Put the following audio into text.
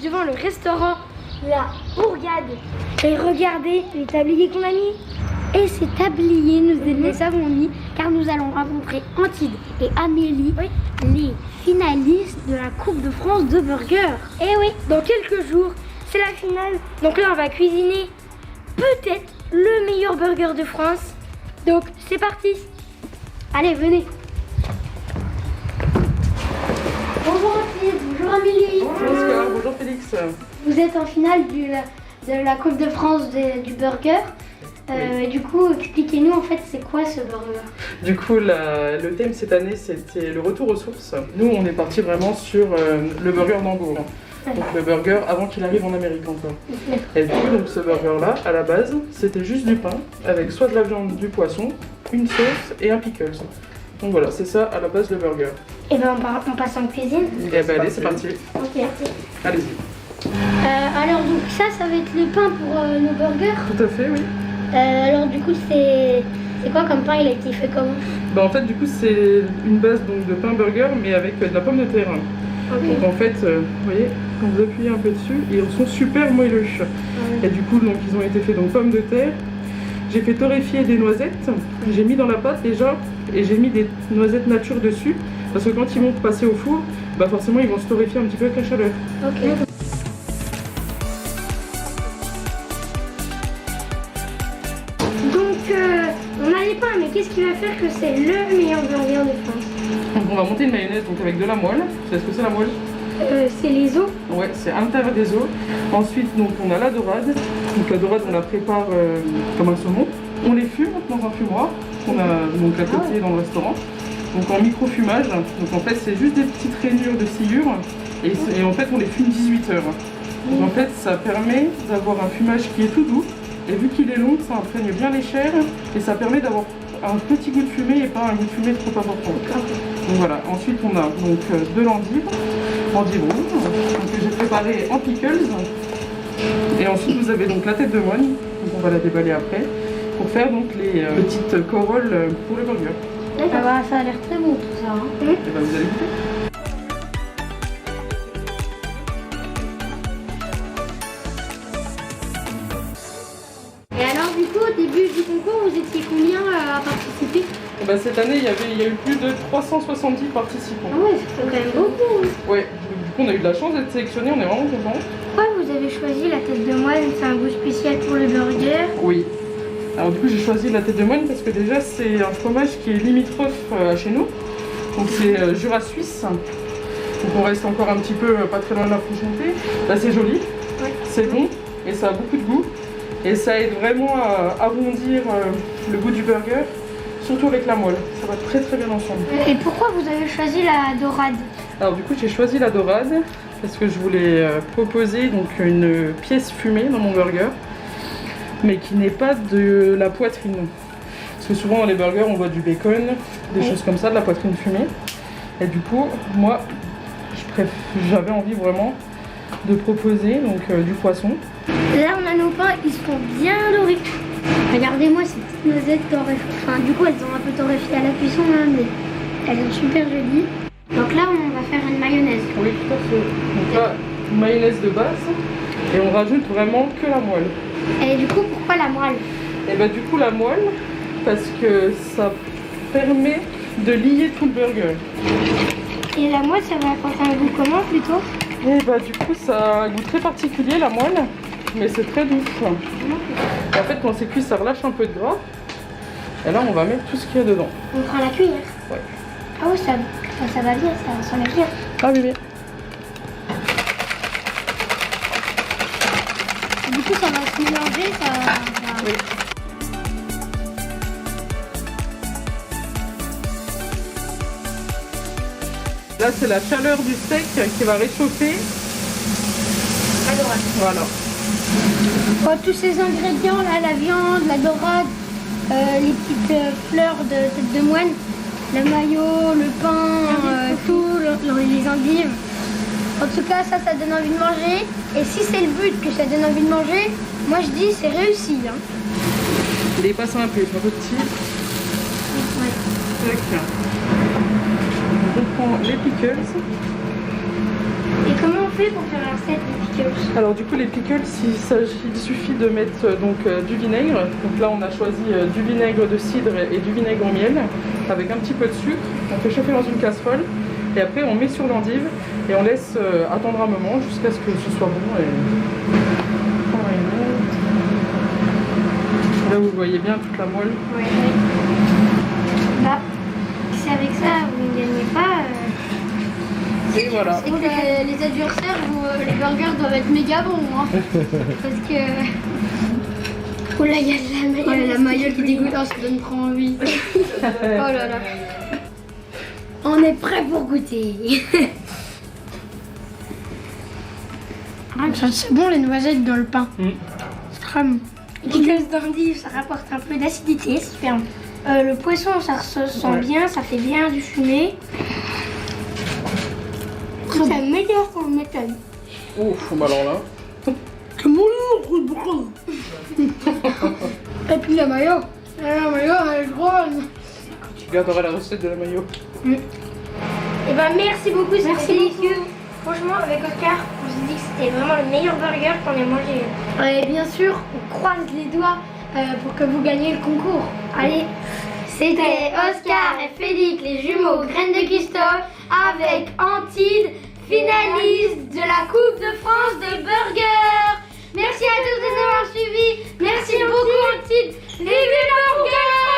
devant le restaurant La Bourgade. Et regardez les tabliers qu'on a mis. Et ces tabliers, nous les avons mis car nous allons rencontrer Antide et Amélie, les finalistes de la Coupe de France de burger. Et oui, dans quelques jours, c'est la finale. Donc là, on va cuisiner peut-être le meilleur burger de France. Donc, c'est parti. Allez, venez. Bonjour Antide, bonjour Amélie. Bonjour Oscar, bonjour Félix. Vous êtes en finale de la Coupe de France du burger. Oui. Du coup, expliquez-nous en fait c'est quoi ce burger. Du coup, le thème cette année, c'était le retour aux sources. Nous, on est parti vraiment sur le burger d'Hambourg. Donc le burger avant qu'il arrive en Amérique encore. Et du coup, donc, ce burger-là, à la base, c'était juste du pain avec soit de la viande, du poisson, une sauce et un pickles. Donc voilà, c'est ça à la base le burger. Et ben on passe en cuisine. Et ben allez, c'est parti. Ok. Allez-y. Alors donc ça va être le pain pour nos burgers. Tout à fait, oui. Alors du coup c'est quoi comme pain? Il a été fait comment? Bah en fait, du coup, c'est une base donc, de pain burger, mais avec de la pomme de terre. Okay. Donc en fait, vous voyez, quand vous appuyez un peu dessus, ils sont super moelleux. Et du coup, donc, ils ont été faits donc pommes de terre. J'ai fait torréfier des noisettes. J'ai mis dans la pâte déjà et j'ai mis des noisettes nature dessus. Parce que quand ils vont passer au four, bah forcément ils vont se torréfier un petit peu avec la chaleur. Ok. Donc on a les pains, mais qu'est-ce qui va faire que c'est le meilleur burger de France? Donc on va monter une mayonnaise donc avec de la moelle. Vous savez ce que c'est la moelle? C'est les os. Ouais, c'est à l'intérieur des os. Ensuite, donc, on a la dorade. Donc la dorade, on la prépare comme un saumon. On les fume dans un fumoir qu'on a donc à côté dans le restaurant. Donc en micro-fumage. Donc en fait, c'est juste des petites rainures de sciure. Et en fait, on les fume 18 heures. Donc en fait, ça permet d'avoir un fumage qui est tout doux. Et vu qu'il est long, ça imprègne bien les chairs. Et ça permet d'avoir un petit goût de fumée et pas un goût de fumée trop important. Donc voilà, ensuite on a donc de l'endive rouge, que j'ai préparé en pickles. Et ensuite vous avez donc la tête de moine, donc on va la déballer après, pour faire donc les petites corolles pour le burger. Ah bah, ça a l'air très bon tout ça. Et ben vous allez goûter. Et alors du coup au début du concours vous étiez combien à participer? Et ben, cette année il y a eu plus de 370 participants. Ah ouais, c'est quand même beaucoup. Ouais, du coup on a eu de la chance d'être sélectionnés, on est vraiment contents. Pourquoi vous avez choisi la tête de moine? C'est un goût spécial pour le burger? Oui. Alors du coup j'ai choisi la tête de moine parce que déjà c'est un fromage qui est limitrophe chez nous. Donc c'est Jura suisse. Donc on reste encore un petit peu pas très loin de la Franche-Comté. Là c'est joli, c'est bon et ça a beaucoup de goût. Et ça aide vraiment à arrondir le goût du burger, surtout avec la moelle. Ça va très très bien ensemble. Et pourquoi vous avez choisi la dorade? Alors du coup j'ai choisi la dorade parce que je voulais proposer donc une pièce fumée dans mon burger, mais qui n'est pas de la poitrine. Parce que souvent dans les burgers on voit du bacon, des choses comme ça, de la poitrine fumée. Et du coup moi j'avais envie vraiment de proposer donc du poisson. Là on a nos pains, ils sont bien dorés. Regardez-moi ces petites noisettes torréfiées. Enfin du coup elles ont un peu torréfié à la cuisson hein, mais elles sont super jolies. Donc là on va faire une mayonnaise. Oui tout à fait. Donc là une mayonnaise de base et on rajoute vraiment que la moelle. Et du coup pourquoi la moelle? Et bah du coup la moelle parce que ça permet de lier tout le burger. Et la moelle ça va apporter un goût comment plutôt? Et bah du coup ça a un goût très particulier la moelle, mais c'est très doux. Et en fait quand c'est cuit ça relâche un peu de gras. Et là on va mettre tout ce qu'il y a dedans. On prend la cuillère? Ouais. Ah oui ça va bien, ça s'enlève bien. Ah oui oui. Du coup ça va se mélanger, ça va... Oui. Là c'est la chaleur du steak qui va réchauffer. Voilà. Bon, tous ces ingrédients là, la viande, la dorade, les petites fleurs de tête de moine, le maillot, le pain, tout, les endives. En tout cas ça donne envie de manger. Et si c'est le but que ça donne envie de manger, moi je dis c'est réussi. Hein. Il est pas simple, il est un peu petit. Ouais. On prend les pickles. Et comment on fait pour faire un set de pickles? Alors du coup les pickles, il suffit de mettre du vinaigre. Donc là on a choisi du vinaigre de cidre et du vinaigre au miel avec un petit peu de sucre. On fait chauffer dans une casserole et après on met sur l'endive et on laisse attendre un moment jusqu'à ce que ce soit bon. Là vous voyez bien toute la moelle. Ouais. Bah, si avec ça vous ne gagnez pas. Et voilà. Et que les adversaires, les burgers doivent être méga bons. Hein. Parce que. Oh là, il y a de la mayonnaise. Oh là, la mayonnaise qui dégoûte, ça donne trop envie. Oh là là. On est prêt pour goûter. C'est bon les noisettes dans le pain. C'est très bon. Les pickles d'endive, ça rapporte un peu d'acidité, c'est super bon. Le poisson, ça se sent bien, ça fait bien du fumé. C'est meilleur qu'on le m'étonne. Ouf, bah alors là. C'est mon lourd. Et puis la mayo. La mayo, elle est bonne. Tu garderas la recette de la mayo. Et ben merci beaucoup, c'était délicieux. Franchement, avec Oscar, on s'est dit que c'était vraiment le meilleur burger qu'on ait mangé. Et bien sûr, on croise les doigts pour que vous gagniez le concours. Allez, c'était Oscar et Félix, les jumeaux Graines de Christophe, avec Antide, finaliste de la Coupe de France de burger. Merci à tous de nous avoir suivis. Merci beaucoup Antide. Vive les burgers!